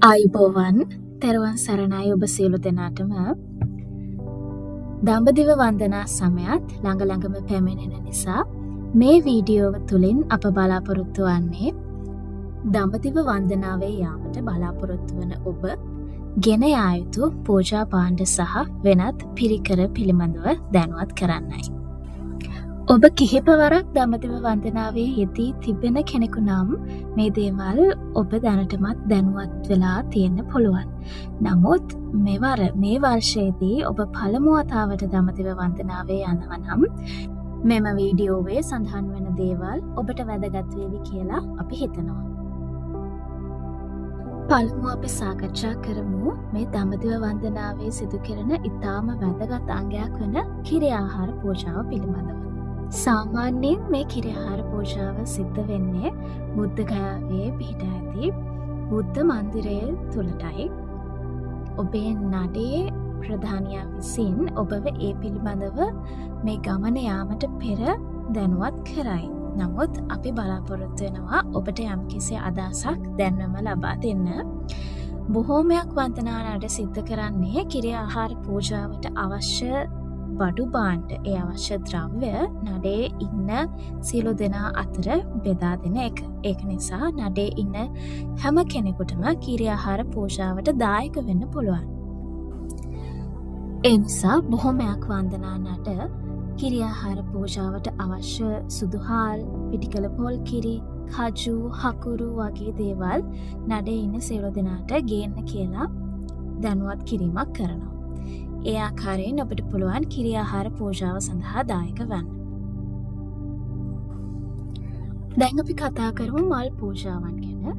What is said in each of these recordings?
ආයුබෝවන් තෙරුවන් සරණයි ඔබ සියලු දෙනාටම දඹදිව වන්දනා සමයත් ළඟ ළඟම පැමිණෙන නිසා මේ වීඩියෝව තුළින් අප බලාපොරොත්තු වන්නේ දඹදිව වන්දනාවේ යාමට බලාපොරොත්තු වන ඔබ ගෙන යා යුතු පූජා භාණ්ඩ සහ වෙනත් පිරිකර පිළිබඳව දැනුවත් කරන්නයි. ඔබ කිහිපවරක් දඹදිව වන්දනාවේ යෙදී තිබෙන කෙනෙකු නම් මේ දේවල් ඔබ දැනටමත් දැනුවත් වෙලා තියෙන්න පුළුවන්. නමුත් මෙවර මේ වර්ෂයේදී ඔබ පළමු වතාවට දඹදිව වන්දනාවේ යනවා නම් මෙම වීඩියෝවේ සඳහන් වෙන දේවල් ඔබට වැදගත් වේවි කියලා අපි හිතනවා. පළමුව අපි සාකච්ඡා කරමු මේ දඹදිව වන්දනාවේ සිදු කරන ඉතාම වැදගත් අංගයක් වන කිරි ආහාර පූජාව පිළිබඳව. සාමාන්‍යයෙන් මේ කිරි ආහාර පූජාව සිද්ධ වෙන්නේ බුද්ධ ගයාවේ පිහිට ඇති බුද්ධ මන්දිරය තුළටයි. ඔබේ නඩේ ප්‍රධානියා විසින් ඔබව ඒ පිළිබඳව මේ ගමන යාමට පෙර දැනුවත් කරයි. නමුත් අපි බලාපොරොත්තු වෙනවා ඔබට යම්කිසි අදහසක් දැන්වම ලබා දෙන්න. බොහෝමයක් වන්දනා නඩ සිද්ධ කරන්නේ කිරි ආහාර පූජාවට අවශ්‍ය බඩු භාණ්ඩ ඒ අවශ්‍ය ද්‍රව්‍ය නඩේ ඉන්න සියලු දෙනා අතර බෙදා දෙන එක. ඒක නිසා නඩේ ඉන්න හැම කෙනෙකුටම කිරි ආහාර පූජාවට දායක වෙන්න පුළුවන්. ඒ නිසා බොහොමයක් වන්දනා නඩ කිරි ආහාර පූජාවට අවශ්‍ය සුදුහාල්, පිටිකල පොල් කිරි, කජු, හකුරු වගේ දේවල් නඩේ ඉන්න සියලු දෙනාට ගේන්න කියලා දැනුවත් කිරීමක් කරනවා. ඒ ආකාරයෙන් ඔබට පුළුවන් කිරි ආහාර පූජාව සඳහා දායක වන්න. දැන් අපි කතා කරමු මල් පූජාවන් ගැන.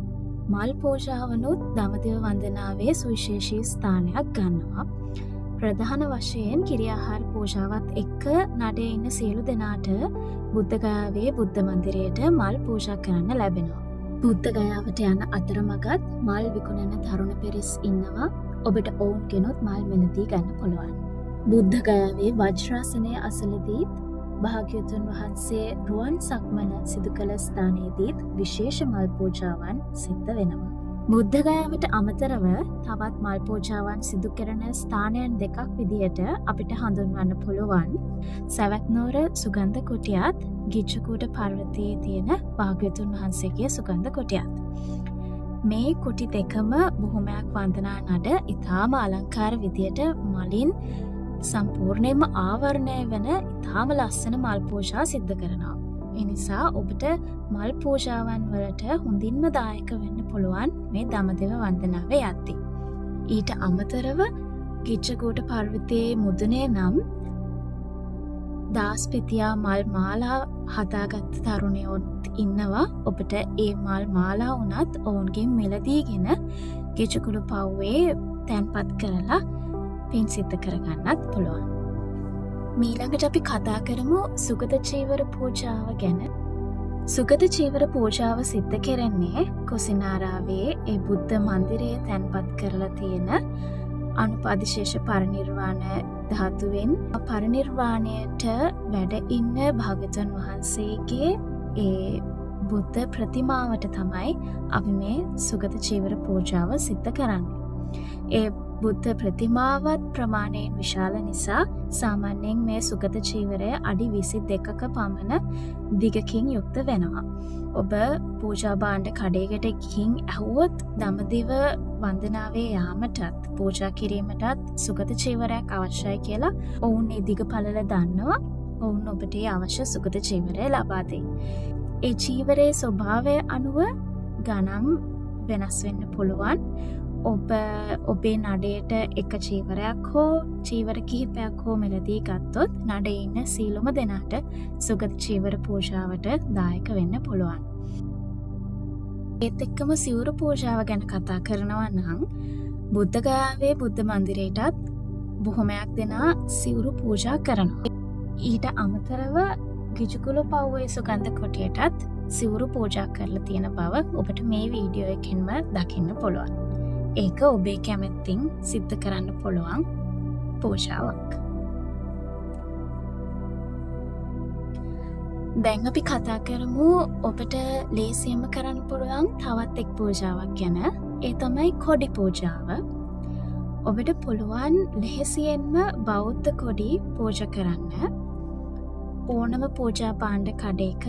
මල් පූජාවනුත් දඹදිව වන්දනාවේ සුවිශේෂී ස්ථානයක් ගන්නවා. ප්‍රධාන වශයෙන් කිරි ආහාර පූජාවත් එක්ක නඩේ ඉන්න සියලු දෙනාට බුද්ධ ගයාවේ බුද්ධ මන්දිරයට මල් පූජා කරන්න ලැබෙනවා. බුද්ධ ගයාවට යන අතරමඟත් මල් විකුණන තරුණ පිරිස් ඉන්නවා. ඔබට ඔවුන් කෙනොත් මල් මෙලදී ගන්න පුළුවන්. බුද්ධ ගයාවේ වජ්‍රාසනය අසලදීත් භාග්‍යවතුන් වහන්සේ රුවන් සක්මන සිදු කළ ස්ථානයේදීත් විශේෂ මල් පූජාවන් සිද්ධ වෙනවා. බුද්ධ ගයාවට අමතරව තවත් මල් පූජාවන් සිදු කරන ස්ථානයන් දෙකක් විදිහට අපිට හඳුන්වන්න පුළුවන්. සැවැත්නුවර සුගන්ධ කුටියත් ගිජ්ජකූට පර්වතයේ තියෙන භාග්‍යවතුන් වහන්සේගේ සුගන්ධ කුටියත්. මේ කුටි දෙකම බොහොමයක් වන්දනා නඩ ඉතාම අලංකාර විදියට මලින් සම්පූර්ණයෙන්ම ආවරණය වන ඉතාම ලස්සන මල් පූජා සිද්ධ කරනවා. එනිසා ඔබට මල් පූජාවන් වලට හොඳින්ම දායක වෙන්න පුළුවන් මේ දඹදිව වන්දනාවේ යද්දී. ඊට අමතරව ගිජ්ජකූට පර්වතයේ මුදුනේ නම් දාස්පිතියා මල් මාලා හදාගත්ත තරුණයොත් ඉන්නවා. ඔබට ඒ මල් මාලා වුණත් ඔවුන්ගෙන් මිලදීගෙන ගිජ්ජකූට පව්වේ තැන්පත් කරලා පින් සිද්ධ කරගන්නත් පුළුවන්. මීළඟට අපි කතා කරමු සුගත චීවර පූජාව ගැන. සුගත චීවර පූජාව සිද්ධ කරන්නේ කුසිනාරාවේ ඒ බුද්ධ මන්දිරයේ තැන්පත් කරලා තියෙන අනුපාදිශේෂ පරිනිර්වාණ ධාතුවෙන් පරිනිර්වාණයට වැඩ ඉන්න භාග්‍යවතුන් වහන්සේගේ ඒ බුද්ධ ප්‍රතිමාවට තමයි අපි මේ සුගත චීවර පූජාව සිද්ධ කරන්නේ. ඒ බුද්ධ ප්‍රතිමාවත් ප්‍රමාණයෙන් විශාල නිසා සාමාන්‍යයෙන් මේ සුගත චීවරය අඩි 22ක පමණ දිගකින් යුක්ත වෙනවා. ඔබ පූජා භාණ්ඩ කඩේකට ගිහින් ඇහුවොත් දඹදිව වන්දනාවේ යාමටත් පූජා කිරීමටත් සුගත චීවරයක් අවශ්‍යයි කියලා ඔවුන් ඒ දිග පළල දන්නවා. ඔවුන් ඔබට අවශ්‍ය සුගත චීවරය ලබා දෙයි. ඒ චීවරයේ ස්වභාවය අනුව ගණන් වෙනස් වෙන්න පුළුවන්. ඔබ ඔබේ නඩේට එක චීවරයක් හෝ චීවර කිහිපයක් හෝ මිලදී ගත්තොත් නඩේ ඉන්න සියලුම දෙනාට සුගත චීවර පූජාවට දායක වෙන්න පුළුවන්. ඒත් එක්කම සිවුරු පූජාව ගැන කතා කරනවා නම් බුද්ධ ගයාවේ බුද්ධ මන්දිරයටත් බොහොමයක් දෙනා සිවුරු පූජා කරනවා. ඊට අමතරව ගිජ්ජකූට පව්වේ සුගන්ධ කුටියටත් සිවුරු පූජා කරලා තියෙන බව ඔබට මේ වීඩියෝ එකෙන්ම දකින්න පුළුවන්. ඒක ඔබේ කැමැත්තෙන් සිද්ධ කරන්න පුළුවන් පූජාවක්. දැන් අපි කතා කරමු ඔබට ලේසියෙන්ම කරන්න පුළුවන් තවත් එක් පූජාවක් ගැන. ඒ තමයි කොඩි පූජාව. ඔබට පුළුවන් ලෙහෙසියෙන්ම බෞද්ධ කොඩි පූජ කරන්න. ඕනම පූජා භාණ්ඩ කඩේක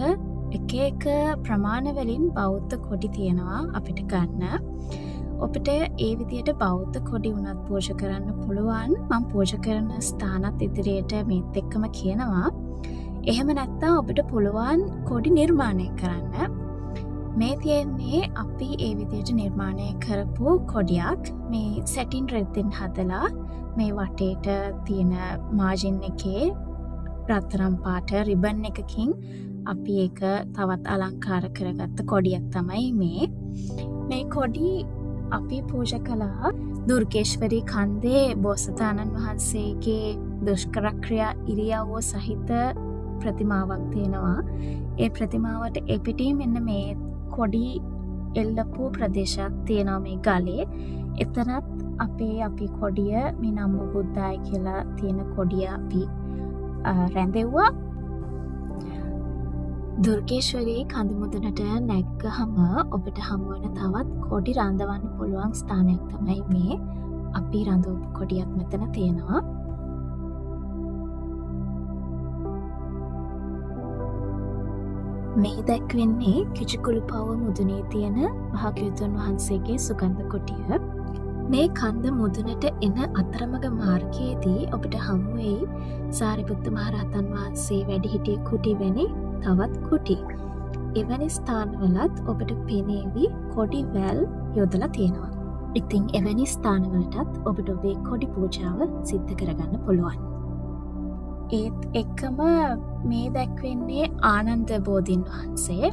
එක ප්‍රමාණවලින් බෞද්ධ කොඩි තියෙනවා අපිට ගන්න. ඔබට ඒ විදියට බෞද්ධ කොඩි වුණත් පූජ කරන්න පුළුවන්. මම පූජ කරන ස්ථානත් ඉදිරියට මේත් එක්කම කියනවා. එහෙම නැත්නම් ඔබට පුළුවන් කොඩි නිර්මාණය කරන්න. මේ තියෙන්නේ අපි ඒ විදියට නිර්මාණය කරපු කොඩියක්. මේ සැටින් රෙද්දෙන් හදලා මේ වටේට තියෙන මාජින් එකේ රත්තරන් පාට රිබන් එකකින් අපි ඒක තවත් අලංකාර කරගත්ත කොඩියක් තමයි මේ. මේ කොඩි අපි පූජ කළා දුර්ගේශ්වරී කන්දේ බෝසතාණන් වහන්සේගේ දුෂ්කර ක්‍රියා ඉරියව්ව සහිත ප්‍රතිමාවක් තියෙනවා. ඒ ප්‍රතිමාවට එපිටින් මෙන්න මේ කොඩි එල්ලපු ප්‍රදේශයක් තියෙනවා මේ ගලේ. එතනත් අපි කොඩිය මේ නම්ම බුද්දාය කියලා තියෙන කොඩිය අපි රැඳෙව්වා. දුර්ගේශ්වරී කඳු මුදුනට නැග්ගහම ඔබට හමුවන තවත් කොඩි රඳවන්න පුළුවන් ස්ථානයක් තමයි මේ. අපි රඳවපු කොඩියක් මෙතන තියෙනවා. මේ දැක්වෙන්නේ කිචුකුළුපව්ව මුදුනේ තියෙන භාග්‍යවතුන් වහන්සේගේ සුගන්ධ කුටිය. මේ කන්ද මුදුනට එන අතරමඟ මාර්ගයේදී ඔබට හමු වෙයි සාරිපුත්ත මහරහතන් වහන්සේ වැඩ සිටි කුටි වැනි තවත් කුටි. එවැනි ස්ථානවලත් ඔබට පෙනේවි කොඩි වැල් යොදලා තියෙනවා. ඉතින් එවැනි ස්ථානවලටත් ඔබට ඔබේ කොඩි පූජාව සිද්ධ කරගන්න පුළුවන්. ඒත් එක්කම මේ දැක්වෙන්නේ ආනන්ද බෝධීන් වහන්සේ.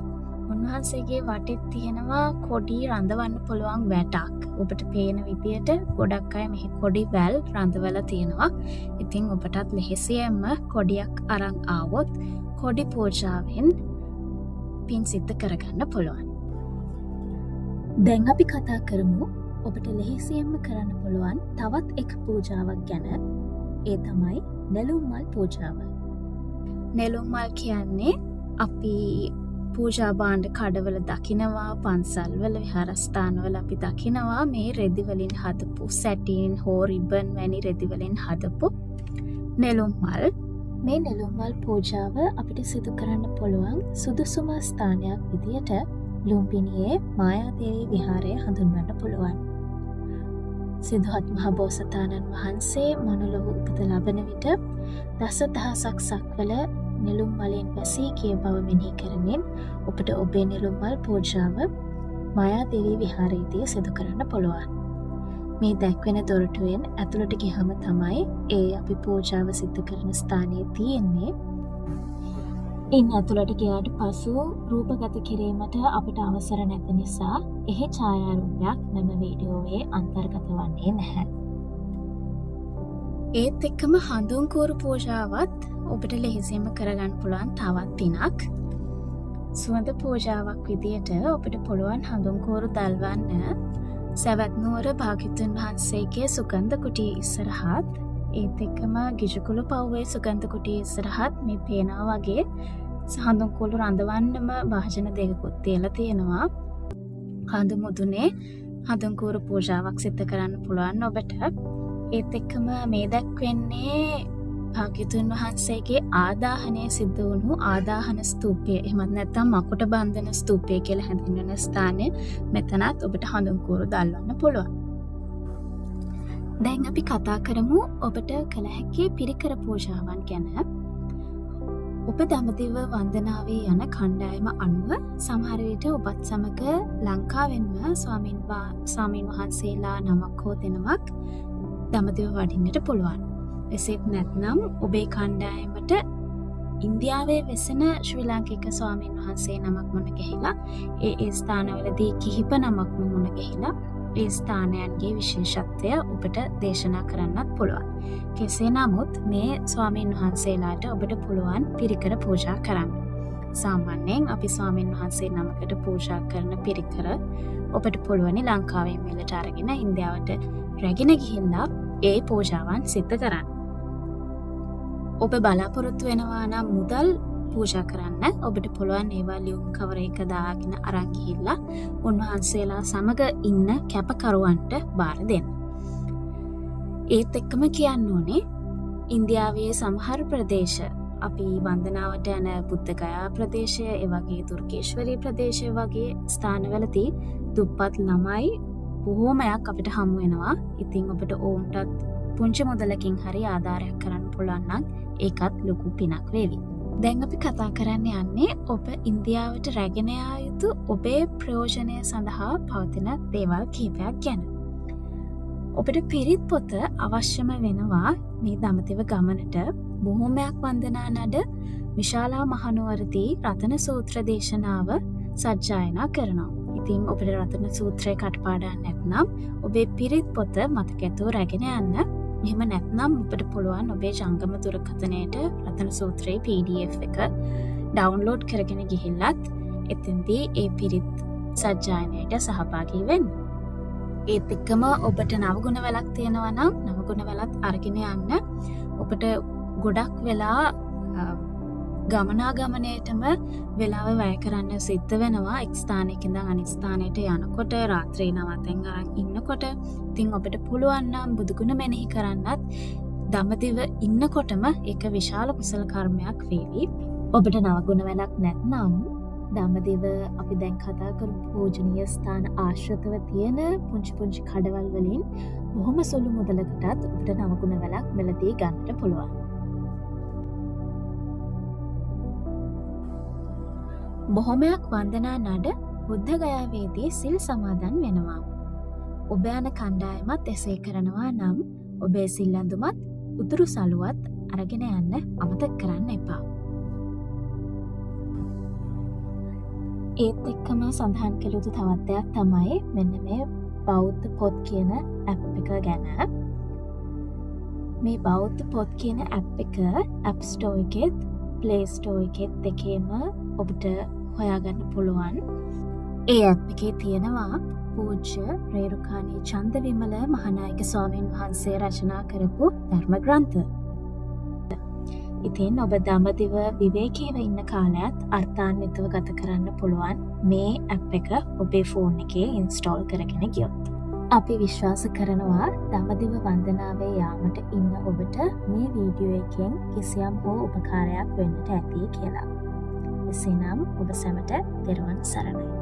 උන්වහන්සේගේ වටෙත් තියෙනවා කොඩි රඳවන්න පුළුවන් වැටක්. ඔබට පේන විදියට ගොඩක් අය මෙහි කොඩි වැල් රඳවලා තියෙනවා. ඉතින් ඔබටත් ලෙහෙසියෙන්ම කොඩියක් අරන් ආවොත් කොඩි පූජාවෙන් පින් සිද්ධ කරගන්න පුළුවන්. දැන් අපි කතා කරමු ඔබට ලෙහෙසියෙන්ම කරන්න පුළුවන් තවත් එක පූජාවක් ගැන. ඒ තමයි නෙළුම් මල් පූජාව. නෙළුම් මල් කියන්නේ අපි පූජා භාණ්ඩ කඩවල දකිනවා, පන්සල්වල විහාරස්ථානවල අපි දකිනවා මේ රෙදි වලින් හදපු සැටින් හෝ රිබන් වැනි රෙදි වලින් හදපු නෙළුම් මල්. මේ නෙළුම් මල් පූජාව අපිට සිදු කරන්න පුළුවන් සුදුසුම ස්ථානයක් විදියට ලුම්බිනියේ මායාදේවී විහාරය හඳුන්වන්න පුළුවන්. සිදුහත් මහ බෝසතාණන් වහන්සේ මනුලොව උපත ලබන විට දසදහසක් සක්වල නෙළුම් මලින් වැසී ගිය බව මෙනෙහි කරමින් ඔබට ඔබේ නෙළුම් මල් පූජාව මායාදේවී විහාරයේදී සිදු කරන්න පුළුවන්. මේ දැක්වෙන දොරටුවෙන් ඇතුළට ගියහම තමයි ඒ අපි පූජාව සිද්ධ කරන ස්ථානයේ තියෙන්නේ. ඉන් ඇතුළට ගියාට පසු රූපගත කිරීමට අපිට අවසර නැති නිසා එහි ඡායාරූපයක් මෙම වීඩියෝවේ අන්තර්ගත වන්නේ නැහැ. ඒත් එක්කම හඳුන් කූරු පූජාවත් ඔබට ලෙහෙසියෙන්ම කරගන්න පුළුවන් තවත් පිනක්. සුවඳ පූජාවක් විදියට ඔබට පුළුවන් හඳුන් කූරු දල්වන්න සවැත් නුවර භාග්‍යවතුන් වහන්සේගේ සුගන්ධ කුටිය ඉස්සරහත්, ඒත් එක්කම ගිජුකුළුපව්වේ සුගන්ධ කුටිය ඉස්සරහත් මේ පේනා වගේ හඳුන් කූරු රඳවන්නම භාජන දෙකකුත් තියලා තියෙනවා. හඳු මුදුනේ හඳුන් කූරු පූජාවක් සිද්ධ කරන්න පුළුවන් ඔබට. ඒත් එක්කම මේ දැක්වෙන්නේ භාග්‍යවතුන් වහන්සේගේ ආදාහනය සිද්ධ වුණු ආදාහන ස්තූපය, එහෙමත් නැත්නම් මකුට බන්ධන ස්තූපය කියලා හැඳින්වෙන ස්ථානය. මෙතනත් ඔබට හඳුන් කූරු දල්වන්න පුළුවන්. දැන් අපි කතා කරමු ඔබට කළ හැකි පිරිකර පූජාවන් ගැන. ඔබ දඹදිව වන්දනාවේ යන කණ්ඩායම අනුව සමහර විට ඔබත් සමග ලංකාවෙන්ම ස්වාමීන් වහන්සේලා නමක් හෝ දෙනමක් දඹදිව වඩින්නට පුළුවන්. එසේත් නැත්නම් ඔබේ කණ්ඩායමට ඉන්දියාවේ වෙසෙන ශ්‍රී ලාංකික ස්වාමීන් වහන්සේ නමක් මුණ ගැහිලා ඒ ස්ථානවලදී කිහිප නමක්ම මුණ ගැහිලා ඒ ස්ථානයන්ගේ විශේෂත්වය ඔබට දේශනා කරන්නත් පුළුවන්. කෙසේ නමුත් මේ ස්වාමීන් වහන්සේලාට ඔබට පුළුවන් පිරිකර පූජා කරන්න. සාමාන්‍යයෙන් අපි ස්වාමීන් වහන්සේ නමකට පූජා කරන පිරිකර ඔබට පුළුවනි ලංකාවේ මෙලට අරගෙන ඉන්දියාවට රැගෙන ගිහිල්ලා ඒ පූජාවන් සිද්ධ කරන්න. ඔබ බලාපොරොත්තු වෙනවා නම් මුදල් පූජා කරන්න. ඔබට පුළුවන් ඒවා ලියුම් කවර එක දාගෙන අරන් ගිහිල්ලා උන්වහන්සේලා සමග ඉන්න කැපකරුවන්ට බාර දෙන්න. ඒත් එක්කම කියන්න ඕනේ ඉන්දියාවේ සමහර ප්‍රදේශ අපි වන්දනාවට යන බුද්ධගයා ප්‍රදේශය, ඒ වගේ දුර්ගේශ්වරී ප්‍රදේශය වගේ ස්ථානවලදී දුප්පත් ළමයි බොහෝමයක් අපිට හමු වෙනවා. ඉතින් ඔබට ඔවුන්ටත් පුංචි මුදලකින් හරි ආධාරයක් කරන්න පුළුවන් නම් ඒකත් ලොකු පිනක් වේවි. දැන් අපි කතා කරන්න යන්නේ ඔබ ඉන්දියාවට රැගෙන යා යුතු ඔබේ ප්‍රයෝජනය සඳහා පවතින දේවල් කිහිපයක් ගැන. ඔබට පිරිත් පොත අවශ්‍යම වෙනවා මේ දඹදිව ගමනට. බොහෝමයක් වන්දනා නඩ විශාලා මහනුවරදී රතන සූත්‍ර දේශනාව සජ්ජායනා කරනවා. ඉතින් ඔබට රතන සූත්‍රය කටපාඩම් නැත්නම් ඔබේ පිරිත් පොත මතකැතුව රැගෙන යන්න. එහෙම නැත්නම් ඔබට පුළුවන් ඔබේ ජංගම දුරකථනයට රතන සූත්‍රයේ PDF එක ඩවුන්ලෝඩ් කරගෙන ගිහිල්ලත් එතෙන්දී ඒ පිරිත් සජ්ජායනයට සහභාගී වෙන්න. ඒත් එක්කම ඔබට නවගුණ වැලක් තියෙනවා නම් නවගුණ වැලත් අරගෙන යන්න. ඔබට ගොඩක් වෙලා ගමනාගමනයටම වෙලාව වැය කරන්න සිද්ධ වෙනවා. එක් ස්ථානයක ඉඳන් අනිත් ස්ථානයට යනකොට, රාත්‍රී නවතෙන් අරන් ඉන්නකොට. ඉතින් ඔබට පුළුවන් නම් බුදුගුණ මෙනෙහි කරන්නත් දඹදිව ඉන්නකොටම ඒක විශාල කුසල කර්මයක් වේවි. ඔබට නවගුණ වැලක් නැත්නම් දඹදිව අපි දැන් කතා කරපු පූජනීය ස්ථාන ආශ්‍රිතව තියෙන පුංචි කඩවල් වලින් බොහොම සුළු මුදලකටත් ඔබට නවගුණ වැලක් මෙලදී ගන්නට පුළුවන්. බොහොමයක් වන්දනා නඩ බුද්ධ ගයාවේදී සිල් සමාදන් වෙනවා. ඔබ යන කණ්ඩායමත් එසේ කරනවා නම් ඔබේ සිල් ඇඳුමත් උතුරු සළුවත් අරගෙන යන්න අමතක කරන්න එපා. ඒත් එක්කම සඳහන් කළ යුතු තවත් දෙයක් තමයි මෙන්න මේ බෞද්ධ පොත් කියන ඇප් එක ගැන. මේ බෞද්ධ පොත් කියන ඇප් එක ඇප් ස්ටෝර් එකෙත් ප්ලේ ස්ටෝර් එකෙත් දෙකේම ඔබට හොයාගන්න පුළුවන්. ඒ ඇප් එකේ තියෙනවා පූජ්‍ය රේරුකාණී චන්දවිමල මහානායක ස්වාමීන් වහන්සේ රචනා කරපු ධර්ම ග්‍රන්ථ. ඉතින් ඔබ දඹදිව විවේකීව ඉන්න කාලයත් අර්ථාන්විතව ගත කරන්න පුළුවන් මේ ඇප් එක ඔබේ ෆෝන් එකේ ඉන්ස්ටෝල් කරගෙන ගියොත්. අපි විශ්වාස කරනවා දඹදිව වන්දනාවේ යාමට ඉන්න ඔබට මේ වීඩියෝ එකෙන් කිසියම් හෝ උපකාරයක් වෙන්නට ඇති කියලා. එසේනම් ඔබ සැමට තෙරුවන් සරණයි.